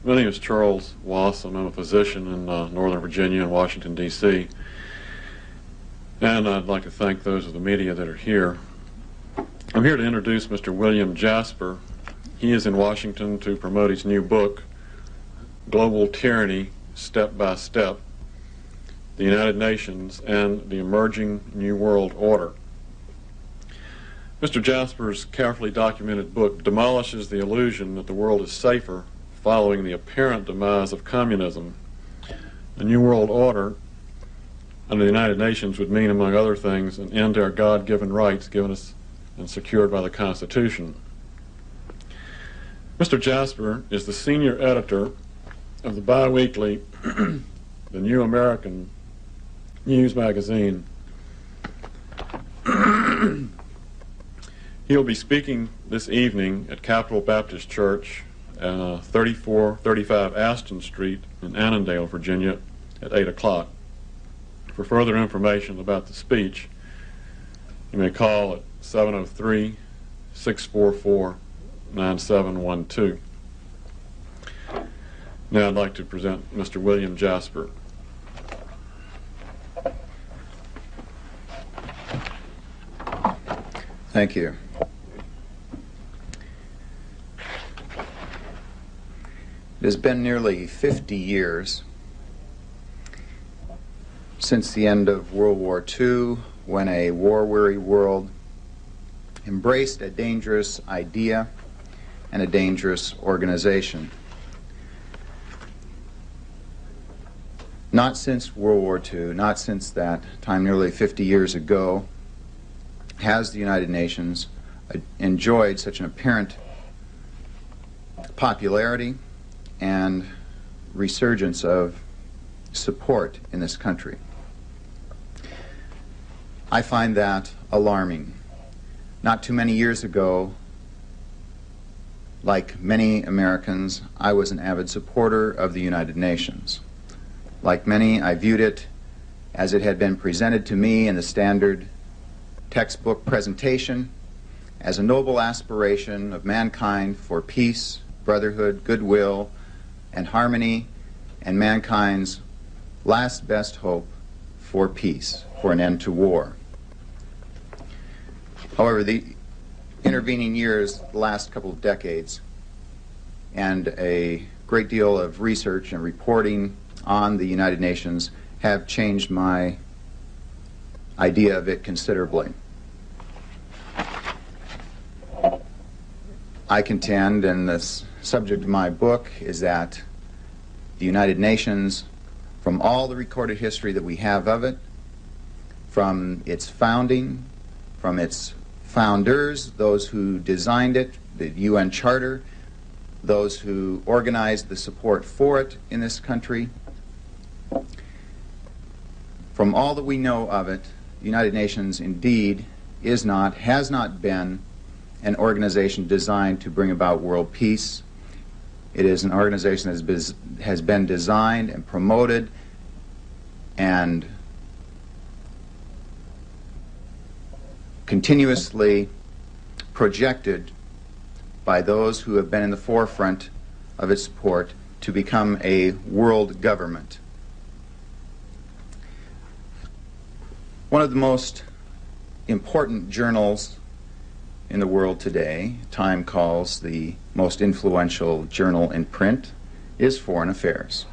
My name is Charles Wassam. I'm a physician in Northern Virginia and Washington, D.C. And I'd like to thank those of the media that are here. I'm here to introduce Mr. William Jasper. He is in Washington to promote his new book, Global Tyranny, Step by Step, the United Nations and the Emerging New World Order. Mr. Jasper's carefully documented book demolishes the illusion that the world is safer following the apparent demise of communism. The New World Order under the United Nations would mean, among other things, an end to our God-given rights given us and secured by the Constitution. Mr. Jasper is the senior editor of the bi-weekly The New American News magazine. He'll be speaking this evening at Capital Baptist Church, 3435 Aston Street in Annandale, Virginia, at 8 o'clock. For further information about the speech, you may call at 703-644-9712. Now I'd like to present Mr. William Jasper. Thank you. It has been nearly 50 years since the end of World War II, when a war-weary world embraced a dangerous idea and a dangerous organization. Not since World War II, not since that time nearly 50 years ago, has the United Nations enjoyed such an apparent popularity and resurgence of support in this country. I find that alarming. Not too many years ago, like many Americans, I was an avid supporter of the United Nations. Like many, I viewed it as it had been presented to me in the standard textbook presentation as a noble aspiration of mankind for peace, brotherhood, goodwill, and harmony, and mankind's last best hope for peace, for an end to war. However, the intervening years, the last couple of decades, and a great deal of research and reporting on the United Nations have changed my idea of it considerably. I contend, and the subject of my book is that the United Nations, from all the recorded history that we have of it, from its founding, from its founders, those who designed it, the UN Charter, those who organized the support for it in this country, from all that we know of it, the United Nations indeed is not, has not been an organization designed to bring about world peace. It is an organization that has been designed and promoted and continuously projected by those who have been in the forefront of its support to become a world government. One of the most important journals in the world today, Time calls the most influential journal in print, is Foreign Affairs,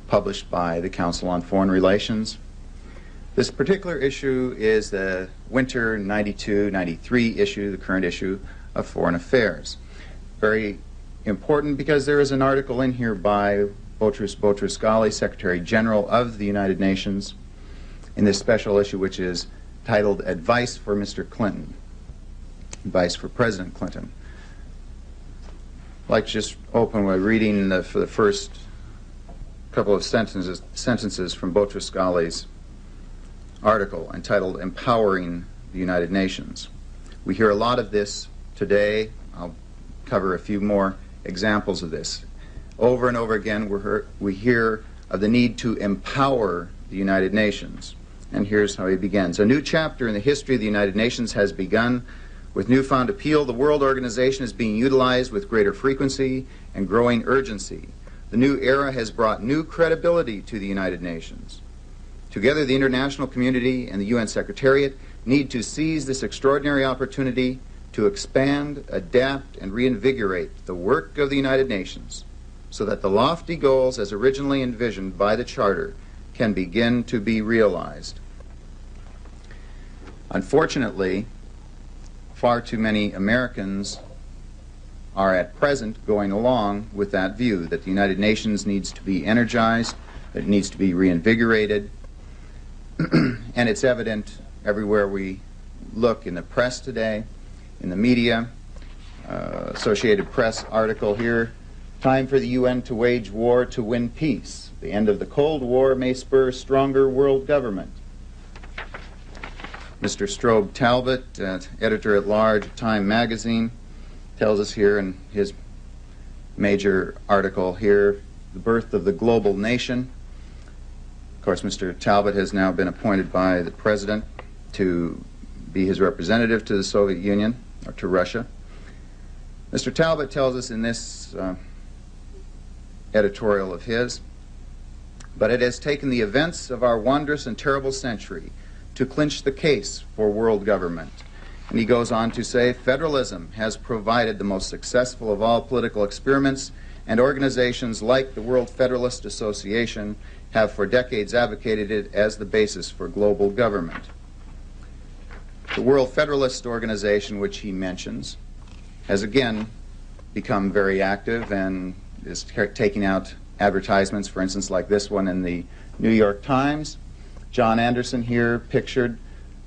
published by the Council on Foreign Relations. This particular issue is the winter 92-93 issue, the current issue of Foreign Affairs. Very important because there is an article in here by Boutros Boutros-Ghali, Secretary General of the United Nations, in this special issue, which is titled Advice for Mr. Clinton, Advice for President Clinton. I'd like to just open by reading for the first couple of sentences from Boutros-Ghali's article entitled Empowering the United Nations. We hear a lot of this today. I'll cover a few more examples of this. Over and over again we hear of the need to empower the United Nations. And here's how he begins. A new chapter in the history of the United Nations has begun. With newfound appeal, the World Organization is being utilized with greater frequency and growing urgency. The new era has brought new credibility to the United Nations. Together, the international community and the UN Secretariat need to seize this extraordinary opportunity to expand, adapt, and reinvigorate the work of the United Nations so that the lofty goals as originally envisioned by the Charter can begin to be realized. Unfortunately, far too many Americans are at present going along with that view that the United Nations needs to be energized, that it needs to be reinvigorated, and it's evident everywhere we look in the press today, in the media. Associated Press article here, "Time for the UN to wage war to win peace. The end of the Cold War may spur stronger world government." Mr. Strobe Talbot, editor-at-large of Time magazine, tells us here in his major article here, "The Birth of the Global Nation." Of course, Mr. Talbot has now been appointed by the President to be his representative to the Soviet Union, or to Russia. Mr. Talbot tells us in this editorial of his, "But it has taken the events of our wondrous and terrible century to clinch the case for world government." And he goes on to say, "Federalism has provided the most successful of all political experiments, and organizations like the World Federalist Association have for decades advocated it as the basis for global government." The World Federalist Organization, which he mentions, has again become very active and is taking out advertisements, for instance, like this one in the New York Times. John Anderson here pictured.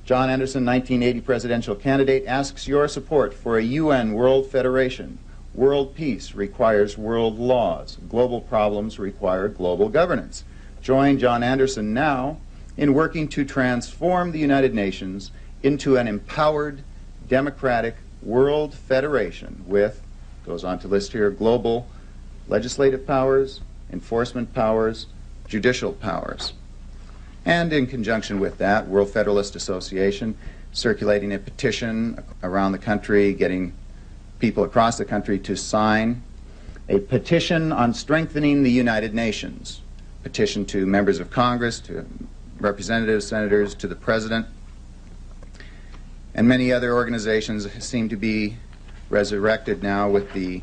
John Anderson, 1980 presidential candidate, asks your support for a UN World Federation. World peace requires world laws. Global problems require global governance. Join John Anderson now in working to transform the United Nations into an empowered, democratic world federation with, goes on to list here, global legislative powers, enforcement powers, judicial powers. And in conjunction with that, World Federalist Association circulating a petition around the country, getting people across the country to sign a petition on strengthening the United Nations. Petition to members of Congress, to representatives, senators, to the President. And many other organizations seem to be resurrected now with the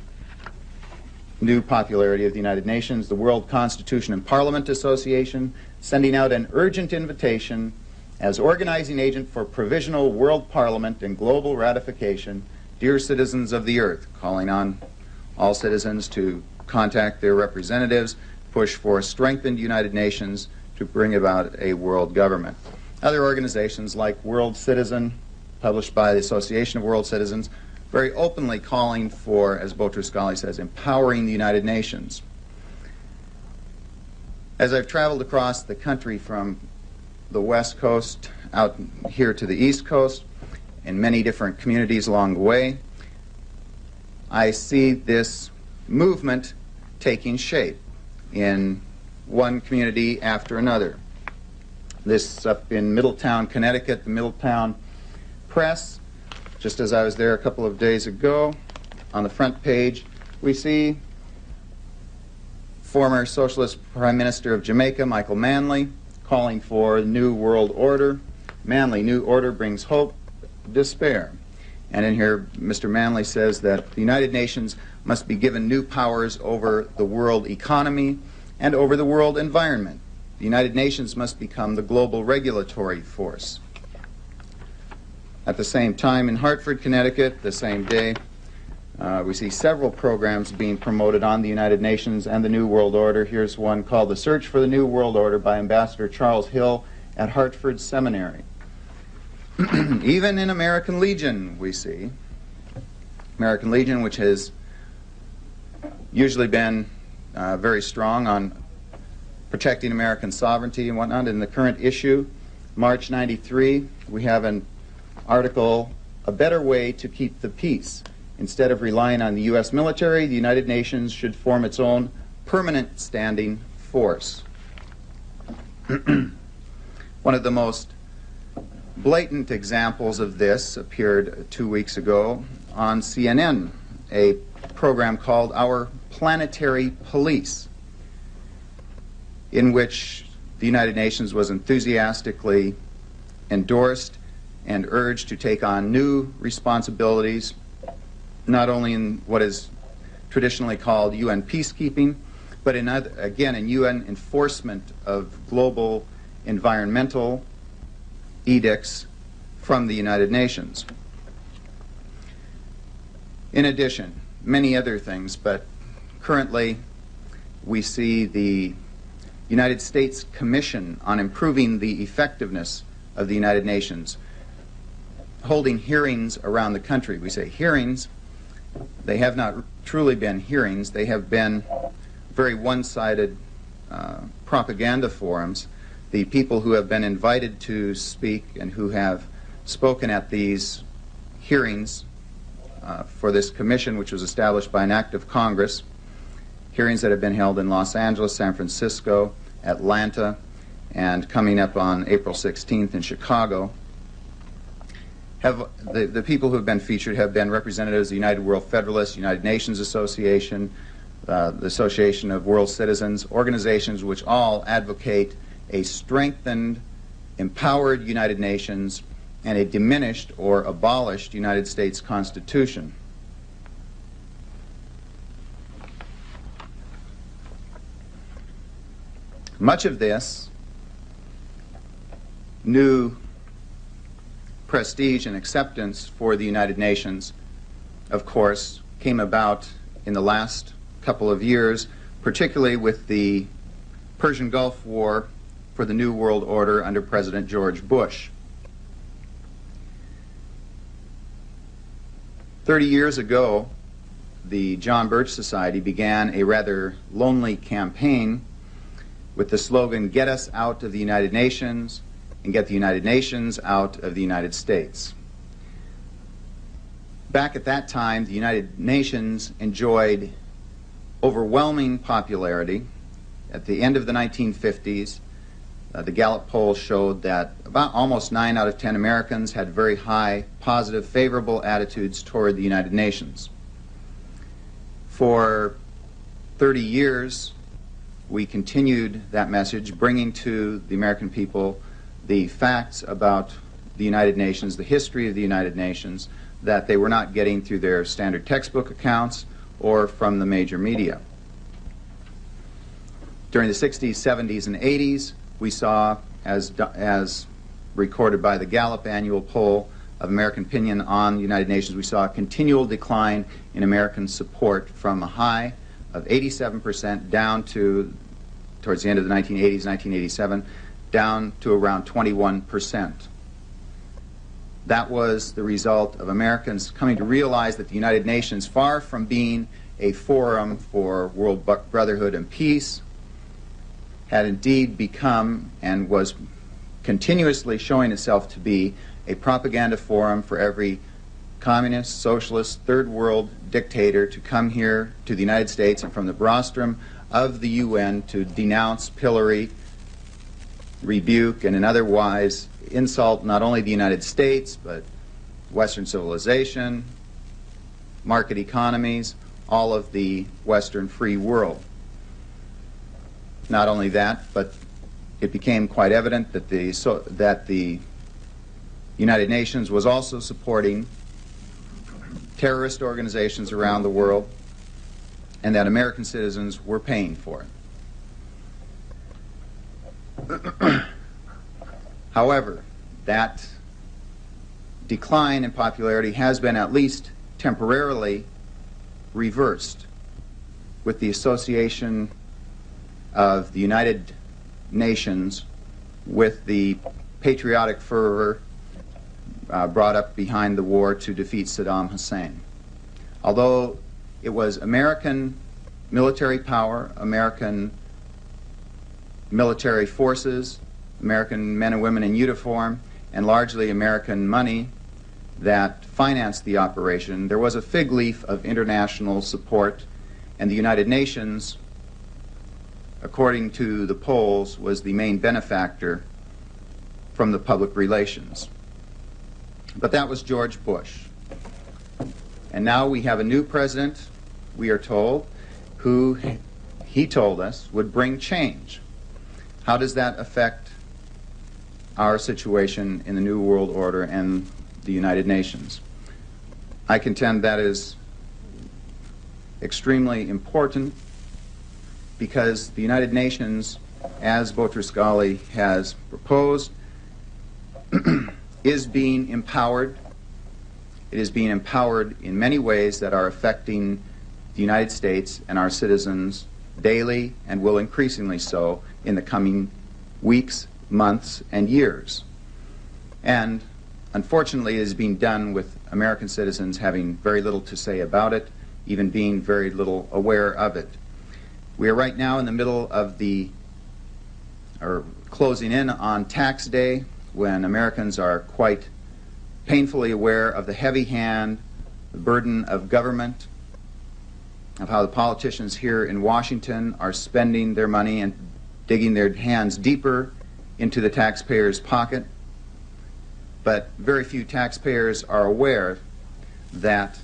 new popularity of the United Nations. The World Constitution and Parliament Association sending out an urgent invitation as organizing agent for provisional world parliament and global ratification. Dear citizens of the earth, calling on all citizens to contact their representatives, push for a strengthened United Nations to bring about a world government. Other organizations like World Citizen, published by the Association of World Citizens, very openly calling for, as Boutros-Ghali says, empowering the United Nations. As I've traveled across the country from the West Coast out here to the East Coast, in many different communities along the way, I see this movement taking shape in one community after another. This up in Middletown, Connecticut, the Middletown Press. Just as I was there a couple of days ago, on the front page, we see former Socialist Prime Minister of Jamaica, Michael Manley, calling for a new world order. Manley, new order brings hope, despair. And in here, Mr. Manley says that the United Nations must be given new powers over the world economy and over the world environment. The United Nations must become the global regulatory force. At the same time, in Hartford, Connecticut, the same day, we see several programs being promoted on the United Nations and the New World Order. Here's one called The Search for the New World Order by Ambassador Charles Hill at Hartford Seminary. Even in American Legion, we see. American Legion, which has usually been very strong on protecting American sovereignty and whatnot. In the current issue, March 93, we have an article, A Better Way to Keep the Peace. Instead of relying on the U.S. military, the United Nations should form its own permanent standing force. One of the most blatant examples of this appeared 2 weeks ago on CNN, a program called Our Planetary Police. in which the United Nations was enthusiastically endorsed and urged to take on new responsibilities, not only in what is traditionally called UN peacekeeping, but in UN enforcement of global environmental edicts from the United Nations. In addition, many other things, but currently we see the United States Commission on Improving the Effectiveness of the United Nations holding hearings around the country. We say hearings. They have not truly been hearings. They have been very one-sided propaganda forums. The people who have been invited to speak and who have spoken at these hearings for this commission, which was established by an act of Congress, hearings that have been held in Los Angeles, San Francisco, Atlanta, and coming up on April 16th in Chicago. The people who have been featured have been representatives of the United World Federalists, United Nations Association, the Association of World Citizens, organizations which all advocate a strengthened, empowered United Nations and a diminished or abolished United States Constitution. Much of this new prestige and acceptance for the United Nations, of course, came about in the last couple of years, particularly with the Persian Gulf War for the New World Order under President George Bush. 30 years ago, the John Birch Society began a rather lonely campaign with the slogan, "Get us out of the United Nations and get the United Nations out of the United States." Back at that time, the United Nations enjoyed overwhelming popularity. At the end of the 1950s, the Gallup poll showed that about almost 9 out of 10 Americans had very high, positive, favorable attitudes toward the United Nations. For 30 years, we continued that message, bringing to the American people the facts about the United Nations, the history of the United Nations, that they were not getting through their standard textbook accounts or from the major media. During the 60s, 70s, and 80s, we saw, as recorded by the Gallup annual poll of American opinion on the United Nations, we saw a continual decline in American support from a high of 87% down to, towards the end of the 1980s, 1987, down to around 21%. That was the result of Americans coming to realize that the United Nations, far from being a forum for world brotherhood and peace, had indeed become and was continuously showing itself to be a propaganda forum for every communist, socialist, third world dictator to come here to the United States and from the rostrum of the UN to denounce, pillory, rebuke, and in otherwise insult not only the United States, but Western civilization, market economies, all of the Western free world. Not only that, but it became quite evident that the United Nations was also supporting terrorist organizations around the world, and that American citizens were paying for it. However, that decline in popularity has been at least temporarily reversed with the association of the United Nations with the patriotic fervor brought up behind the war to defeat Saddam Hussein. Although it was American military power, American military forces, American men and women in uniform, and largely American money that financed the operation, there was a fig leaf of international support, and the United Nations, according to the polls, was the main benefactor from the public relations. But that was George Bush. And now we have a new president, we are told, who he told us would bring change. How does that affect our situation in the New World Order and the United Nations? I contend that is extremely important because the United Nations, as Boutros-Ghali has proposed, is being empowered. It is being empowered in many ways that are affecting the United States and our citizens daily and will increasingly so in the coming weeks, months, and years. And unfortunately, it is being done with American citizens having very little to say about it, even being very little aware of it. We are right now in the middle of or closing in on tax day, when Americans are quite painfully aware of the heavy hand, the burden of government, of how the politicians here in Washington are spending their money and digging their hands deeper into the taxpayer's pocket. But very few taxpayers are aware that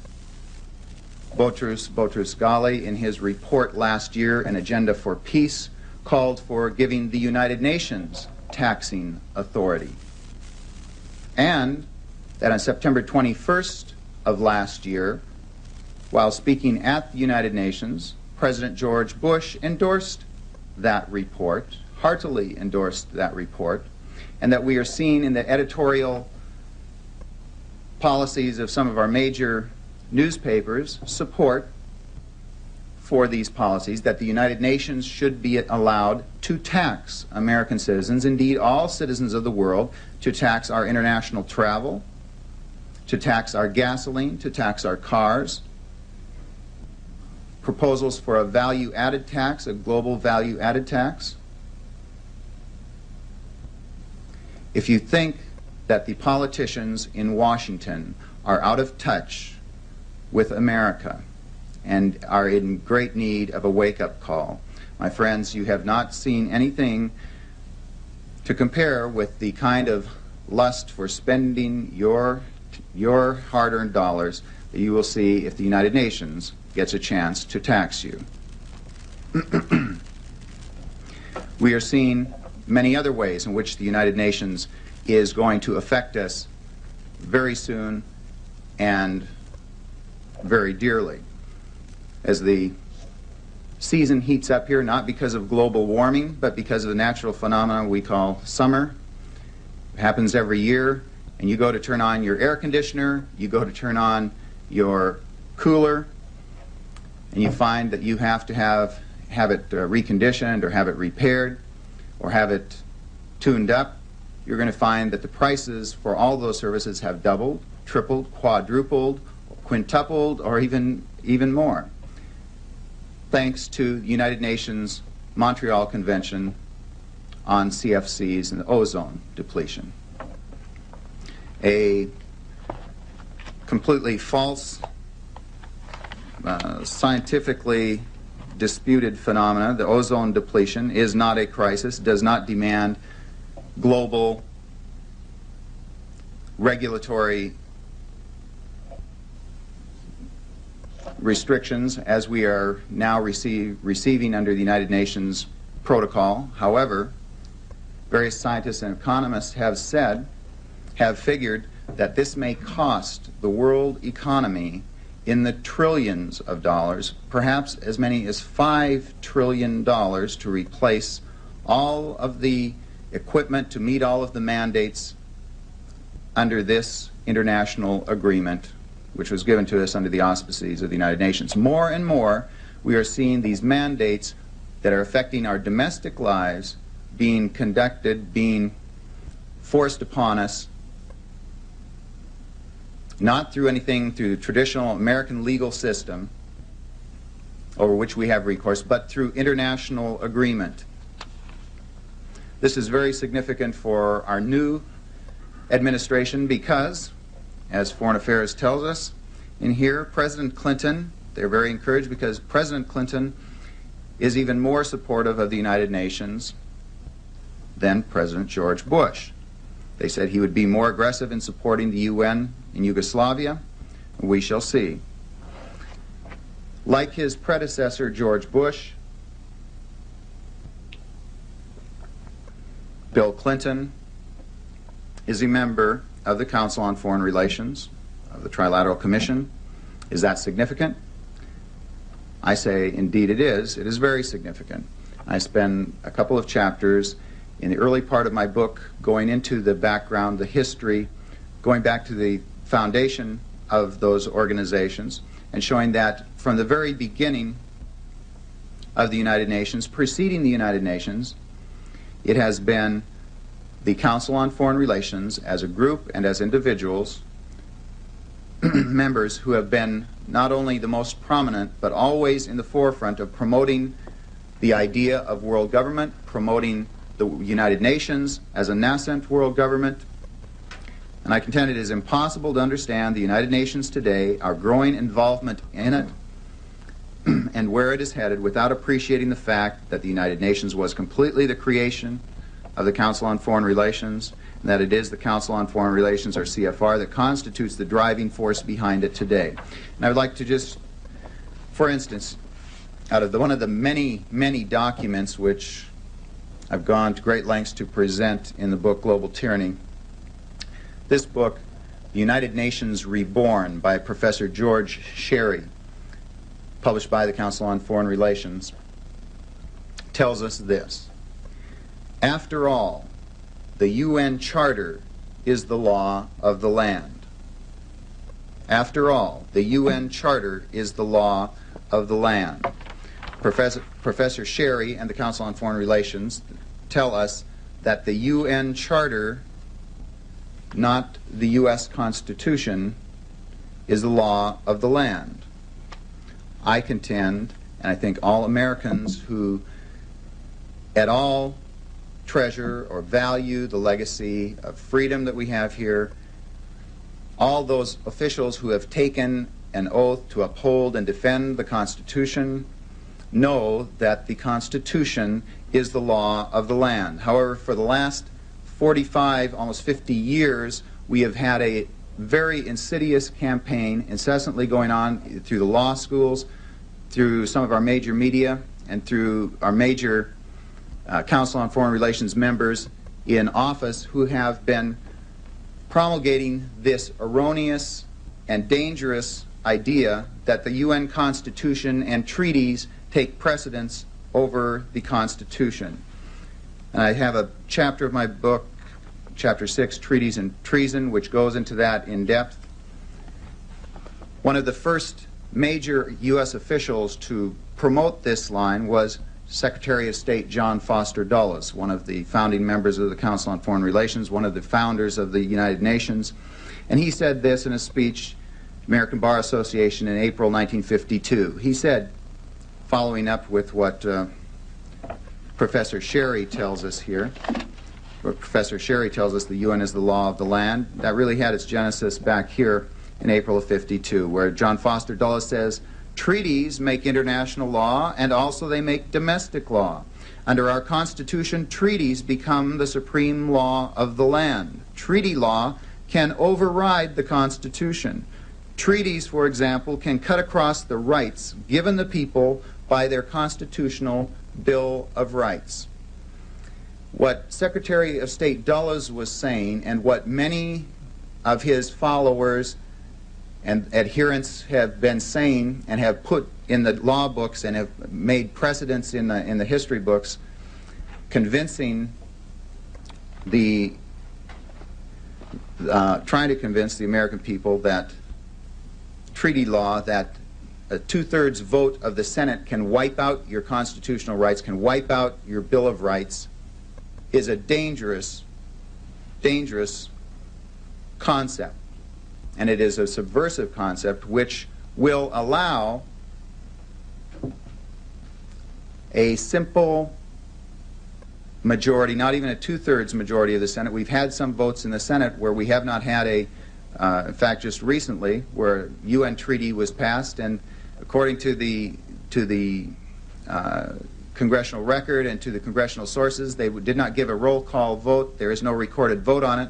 Boutros-Ghali, in his report last year, An Agenda for Peace, called for giving the United Nations taxing authority. And that on September 21st of last year, while speaking at the United Nations, President George Bush endorsed that report, heartily endorsed that report, and that we are seeing in the editorial policies of some of our major newspapers support for these policies, that the United Nations should be allowed to tax American citizens, indeed all citizens of the world, to tax our international travel, to tax our gasoline, to tax our cars. Proposals for a value-added tax, a global value-added tax. If you think that the politicians in Washington are out of touch with America and are in great need of a wake-up call, my friends, you have not seen anything to compare with the kind of lust for spending your hard-earned dollars that you will see if the United Nations gets a chance to tax you. We are seeing many other ways in which the United Nations is going to affect us very soon and very dearly. As the season heats up here, not because of global warming, but because of the natural phenomenon we call summer. It happens every year, and you go to turn on your air conditioner, you go to turn on your cooler, and you find that you have to have it reconditioned or have it repaired or have it tuned up. You're going to find that the prices for all those services have doubled, tripled, quadrupled, quintupled, or even more, thanks to the United Nations Montreal Convention on CFCs and ozone depletion. A completely false, scientifically disputed phenomena. The ozone depletion is not a crisis, does not demand global regulatory restrictions as we are now receiving under the United Nations protocol. However, various scientists and economists have figured that this may cost the world economy in the trillions of dollars, perhaps as many as $5 trillion to replace all of the equipment to meet all of the mandates under this international agreement, which was given to us under the auspices of the United Nations. More and more, we are seeing these mandates that are affecting our domestic lives being conducted, being forced upon us, not through anything through the traditional American legal system over which we have recourse, but through international agreement. This is very significant for our new administration because, as Foreign Affairs tells us in here, President Clinton, they're very encouraged because President Clinton is even more supportive of the United Nations than President George Bush. They said he would be more aggressive in supporting the UN in Yugoslavia. We shall see. Like his predecessor, George Bush, Bill Clinton is a member of the Council on Foreign Relations, of the Trilateral Commission. Is that significant? I say, indeed it is. It is very significant. I spend a couple of chapters in the early part of my book going into the background, the history, going back to the foundation of those organizations, and showing that from the very beginning of the United Nations, preceding the United Nations, it has been the Council on Foreign Relations as a group and as individuals, members who have been not only the most prominent, but always in the forefront of promoting the idea of world government, promoting the United Nations as a nascent world government. And I contend it is impossible to understand the United Nations today, our growing involvement in it, and where it is headed without appreciating the fact that the United Nations was completely the creation of the Council on Foreign Relations, and that it is the Council on Foreign Relations, or CFR, that constitutes the driving force behind it today. And I would like to just, for instance, out of one of the many, many documents which I've gone to great lengths to present in the book Global Tyranny, this book, The United Nations Reborn, by Professor George Sherry, published by the Council on Foreign Relations, tells us this: after all, the UN Charter is the law of the land. After all, the UN Charter is the law of the land. Professor Sherry and the Council on Foreign Relations tell us that the UN Charter, not the U.S. Constitution, is the law of the land. I contend, and I think all Americans who at all treasure or value the legacy of freedom that we have here, all those officials who have taken an oath to uphold and defend the Constitution, know that the Constitution is the law of the land. However, for the last 45, almost 50 years, we have had a very insidious campaign incessantly going on through the law schools, through some of our major media, and through our major Council on Foreign Relations members in office, who have been promulgating this erroneous and dangerous idea that the UN Constitution and treaties take precedence over the Constitution. And I have a chapter of my book, Chapter 6, Treaties and Treason, which goes into that in depth. One of the first major U.S. officials to promote this line was Secretary of State John Foster Dulles, one of the founding members of the Council on Foreign Relations, one of the founders of the United Nations. And he said this in a speech, American Bar Association, in April 1952. He said, following up with what Professor Sherry tells us here, where Professor Sherry tells us the UN is the law of the land, that really had its genesis back here in April of '52, where John Foster Dulles says, treaties make international law, and also they make domestic law. Under our Constitution, treaties become the supreme law of the land. Treaty law can override the Constitution. Treaties, for example, can cut across the rights given the people by their constitutional Bill of Rights. What Secretary of State Dulles was saying, and what many of his followers and adherents have been saying and have put in the law books and have made precedents in the history books, convincing the trying to convince the American people that treaty law, that a two-thirds vote of the Senate can wipe out your constitutional rights, can wipe out your Bill of Rights, is a dangerous, dangerous concept. And it is a subversive concept which will allow a simple majority, not even a two-thirds majority of the Senate. We've had some votes in the Senate where we have not had a, in fact, just recently, where a UN treaty was passed, and according to the congressional record and to the congressional sources, they did not give a roll call vote. There is no recorded vote on it.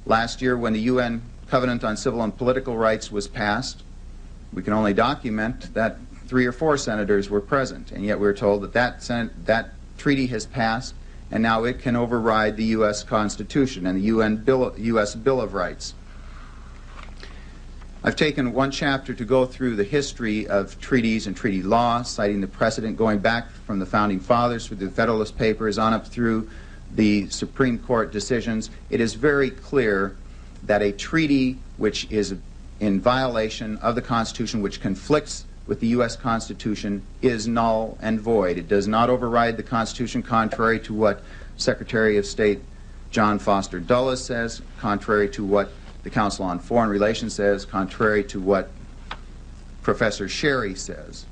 Last year, when the UN Covenant on Civil and Political Rights was passed, we can only document that 3 or 4 senators were present, and yet we're told that that treaty has passed, and now it can override the U.S. Constitution and the U.S. Bill of Rights. I've taken one chapter to go through the history of treaties and treaty law, citing the precedent going back from the Founding Fathers through the Federalist Papers on up through the Supreme Court decisions. It is very clear that a treaty which is in violation of the Constitution, which conflicts with the U.S. Constitution, is null and void. It does not override the Constitution, contrary to what Secretary of State John Foster Dulles says, contrary to what the Council on Foreign Relations says, contrary to what Professor Sherry says.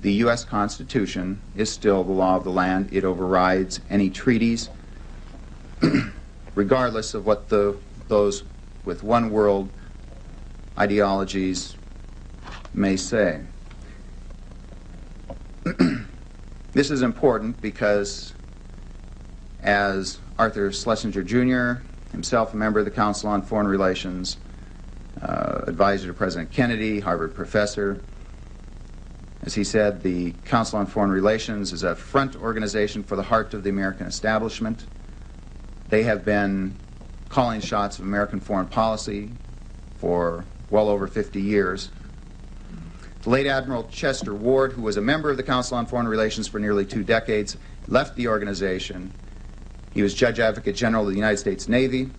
The U.S. Constitution is still the law of the land. It overrides any treaties, regardless of what those with one world ideologies may say. This is important because, as Arthur Schlesinger Jr., himself a member of the Council on Foreign Relations, advisor to President Kennedy, Harvard professor, as he said, the Council on Foreign Relations is a front organization for the heart of the American establishment. They have been calling shots of American foreign policy for well over 50 years. The late Admiral Chester Ward, who was a member of the Council on Foreign Relations for nearly 2 decades, left the organization. He was Judge Advocate General of the United States Navy.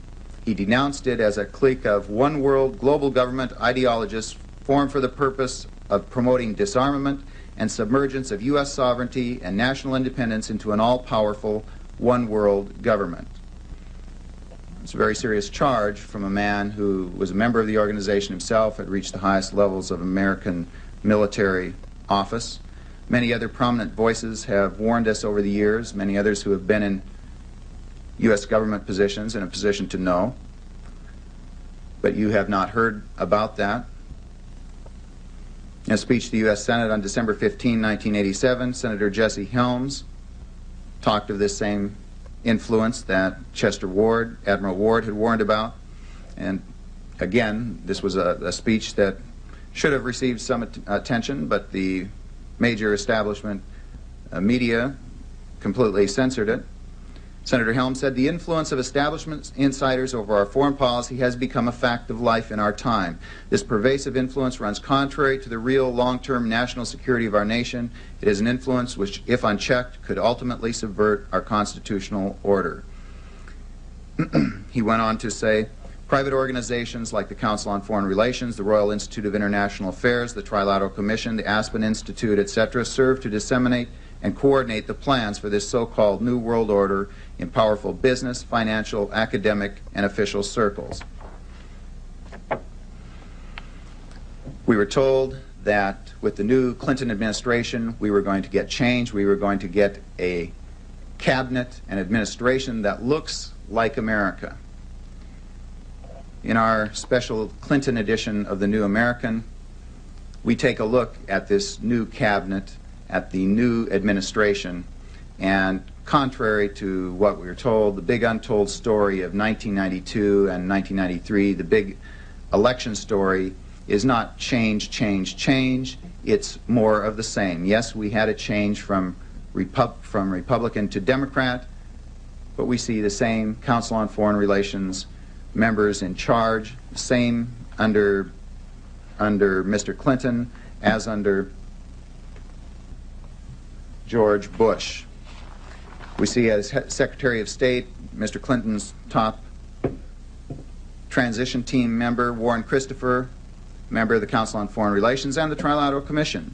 He denounced it as a clique of one-world global government ideologists formed for the purpose of promoting disarmament and submergence of U.S. sovereignty and national independence into an all-powerful one-world government. It's a very serious charge from a man who was a member of the organization himself, had reached the highest levels of American military office. Many other prominent voices have warned us over the years, many others who have been in U.S. government positions in a position to know. But you have not heard about that. In a speech to the U.S. Senate on December 15, 1987, Senator Jesse Helms talked of this same influence that Chester Ward, Admiral Ward, had warned about. And again, this was a speech that should have received some attention, but the major establishment media completely censored it. Senator Helms said, "The influence of establishment insiders over our foreign policy has become a fact of life in our time. This pervasive influence runs contrary to the real long-term national security of our nation. It is an influence which, if unchecked, could ultimately subvert our constitutional order." He went on to say, "Private organizations like the Council on Foreign Relations, the Royal Institute of International Affairs, the Trilateral Commission, the Aspen Institute, etc., serve to disseminate and coordinate the plans for this so-called New World Order in powerful business, financial, academic, and official circles." We were told that with the new Clinton administration, we were going to get change. We were going to get a cabinet and administration that looks like America. In our special Clinton edition of the New American, we take a look at this new cabinet, at the new administration, and contrary to what we were told, the big untold story of 1992 and 1993, the big election story, is not change, change, change. It's more of the same. Yes, we had a change from Republican to Democrat, but we see the same Council on Foreign Relations members in charge, the same under Mr. Clinton as under George Bush. We see as Secretary of State, Mr. Clinton's top transition team member, Warren Christopher, member of the Council on Foreign Relations and the Trilateral Commission.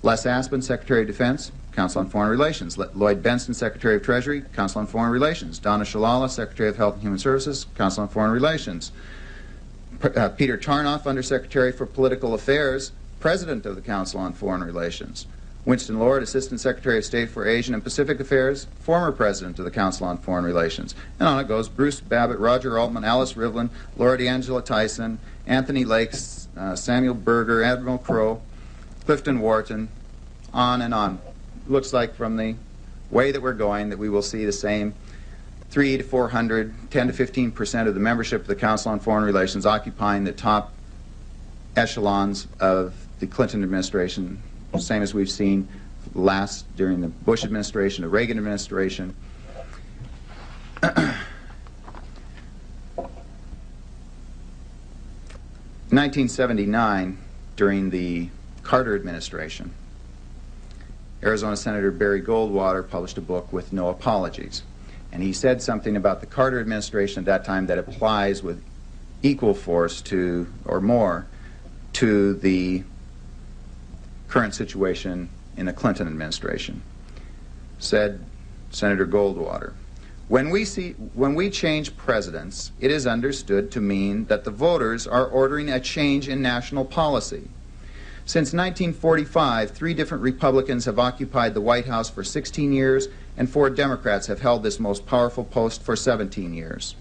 Les Aspin, Secretary of Defense, Council on Foreign Relations. Lloyd Bentsen, Secretary of Treasury, Council on Foreign Relations. Donna Shalala, Secretary of Health and Human Services, Council on Foreign Relations. Peter Tarnoff, Undersecretary for Political Affairs, President of the Council on Foreign Relations. Winston Lord, Assistant Secretary of State for Asian and Pacific Affairs, former President of the Council on Foreign Relations. And on it goes: Bruce Babbitt, Roger Altman, Alice Rivlin, Laura DeAngela Tyson, Anthony Lakes, Samuel Berger, Admiral Crowe, Clifton Wharton, on and on. Looks like from the way that we're going that we will see the same 300 to 400, 10 to 15% of the membership of the Council on Foreign Relations occupying the top echelons of the Clinton administration, same as we've seen during the Bush administration, the Reagan administration. 1979, during the Carter administration, Arizona Senator Barry Goldwater published a book with no apologies. And he said something about the Carter administration at that time that applies with equal force to, or more, to the current situation in the Clinton administration. Said Senator Goldwater, when we change presidents, it is understood to mean that the voters are ordering a change in national policy. Since 1945, 3 different Republicans have occupied the White House for 16 years, and 4 Democrats have held this most powerful post for 17 years.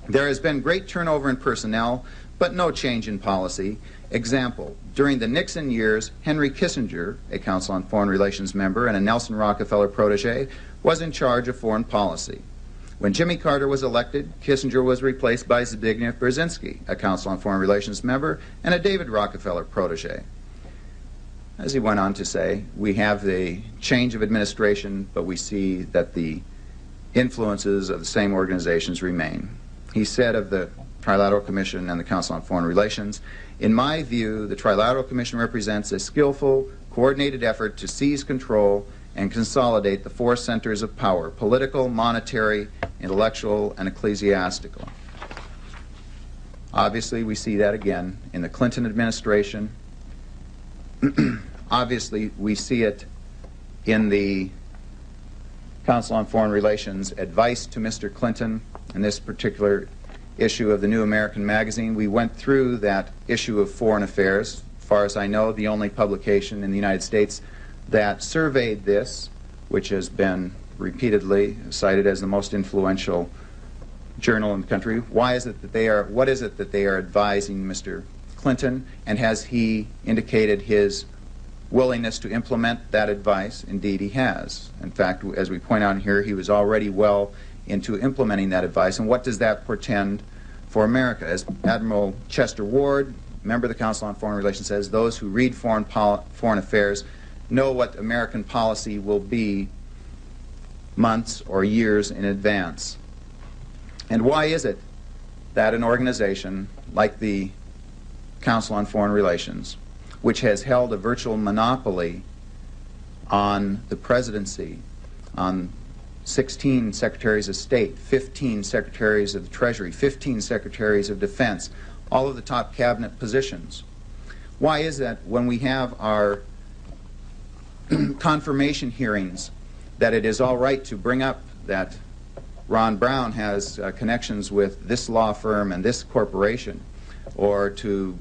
There has been great turnover in personnel, but no change in policy. Example, during the Nixon years, Henry Kissinger, a Council on Foreign Relations member and a Nelson Rockefeller protege, was in charge of foreign policy. When Jimmy Carter was elected, Kissinger was replaced by Zbigniew Brzezinski, a Council on Foreign Relations member and a David Rockefeller protege. As he went on to say, we have the change of administration, but we see that the influences of the same organizations remain. He said of the Trilateral Commission and the Council on Foreign Relations, in my view, the Trilateral Commission represents a skillful, coordinated effort to seize control and consolidate the 4 centers of power: political, monetary, intellectual, and ecclesiastical. Obviously, we see that again in the Clinton administration. Obviously, we see it in the Council on Foreign Relations advice to Mr. Clinton in this particular issue of the New American Magazine. We went through that issue of Foreign Affairs. As far as I know, the only publication in the United States that surveyed this, which has been repeatedly cited as the most influential journal in the country. What is it that they are advising Mr. Clinton, and has he indicated his willingness to implement that advice? Indeed, he has. In fact, as we point out here, he was already well into implementing that advice. And what does that portend for America? As Admiral Chester Ward, member of the Council on Foreign Relations, says, those who read foreign affairs know what American policy will be months or years in advance. And why is it that an organization like the Council on Foreign Relations, which has held a virtual monopoly on the presidency, on 16 secretaries of state, 15 secretaries of the Treasury, 15 secretaries of defense, all of the top cabinet positions, why is that when we have our confirmation hearings that it is all right to bring up that Ron Brown has connections with this law firm and this corporation, or to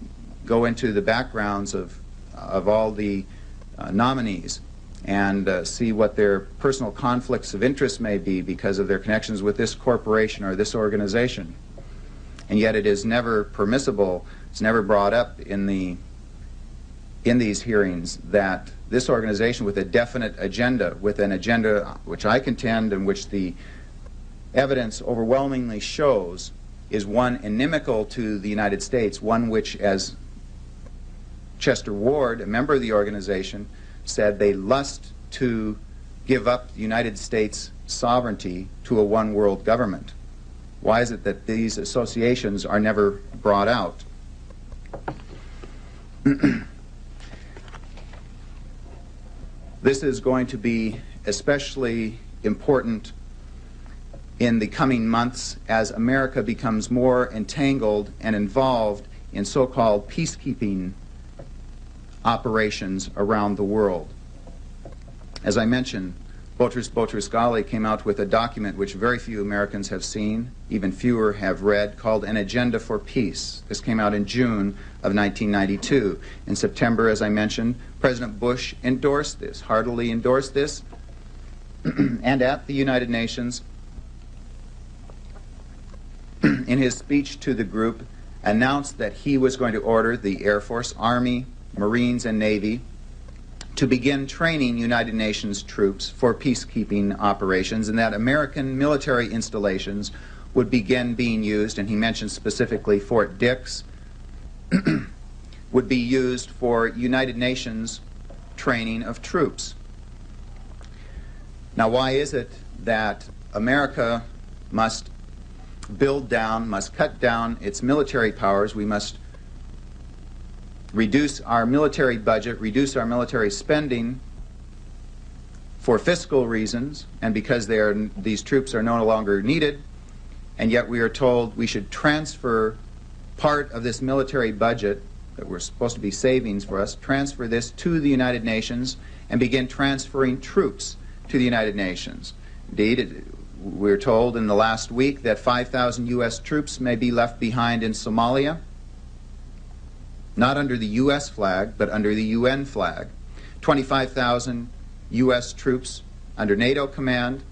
go into the backgrounds of all the nominees and see what their personal conflicts of interest may be because of their connections with this corporation or this organization. And yet it is never permissible, it's never brought up in these hearings that this organization with a definite agenda, with an agenda which I contend and which the evidence overwhelmingly shows is one inimical to the United States, one which, as Chester Ward, a member of the organization, said they lust to give up the United States sovereignty to a one-world government. Why is it that these associations are never brought out? This is going to be especially important in the coming months as America becomes more entangled and involved in so-called peacekeeping operations around the world. As I mentioned, Boutros Boutros-Ghali came out with a document which very few Americans have seen, even fewer have read, called An Agenda for Peace. This came out in June of 1992. In September, as I mentioned, President Bush endorsed this, heartily endorsed this, and at the United Nations, in his speech to the group, announced that he was going to order the Air Force, Army, Marines, and Navy to begin training United Nations troops for peacekeeping operations, and that American military installations would begin being used, and he mentioned specifically Fort Dix, would be used for United Nations training of troops. Now, why is it that America must cut down its military powers? We must reduce our military budget, reduce our military spending for fiscal reasons, and because these troops are no longer needed, and yet we are told we should transfer part of this military budget that we're supposed to be savings for us, transfer this to the United Nations and begin transferring troops to the United Nations. Indeed, we're told in the last week that 5,000 U.S. troops may be left behind in Somalia, not under the U.S. flag, but under the UN flag. 25,000 U.S. troops under NATO command,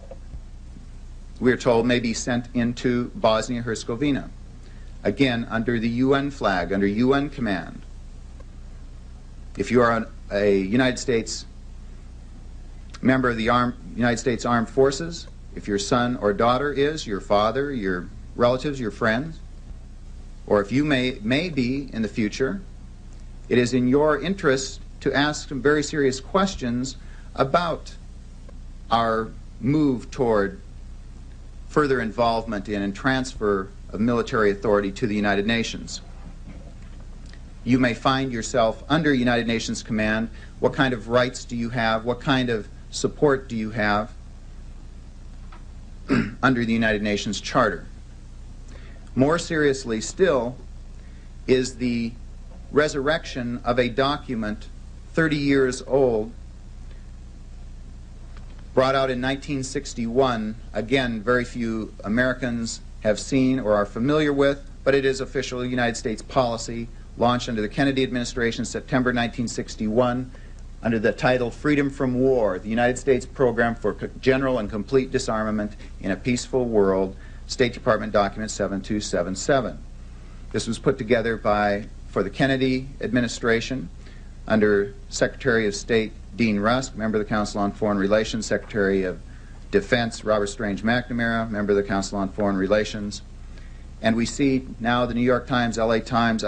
we're told, may be sent into Bosnia-Herzegovina, again under the UN flag, under UN command. If you are a United States member of the United States Armed Forces, if your son or daughter is, your father, your relatives, your friends, or if you may be in the future, it is in your interest to ask some very serious questions about our move toward further involvement in and transfer of military authority to the United Nations. You may find yourself under United Nations command. What kind of rights do you have? What kind of support do you have under the United Nations Charter? More seriously still is the resurrection of a document 30 years old, brought out in 1961. Again, very few Americans have seen or are familiar with, but it is official United States policy, launched under the Kennedy administration in September 1961 under the title Freedom from War, the United States Program for General and Complete Disarmament in a Peaceful World, State Department document 7277. This was put together for the Kennedy administration under Secretary of State Dean Rusk, member of the Council on Foreign Relations, Secretary of Defense Robert Strange McNamara, member of the Council on Foreign Relations. And we see now the New York Times, LA Times,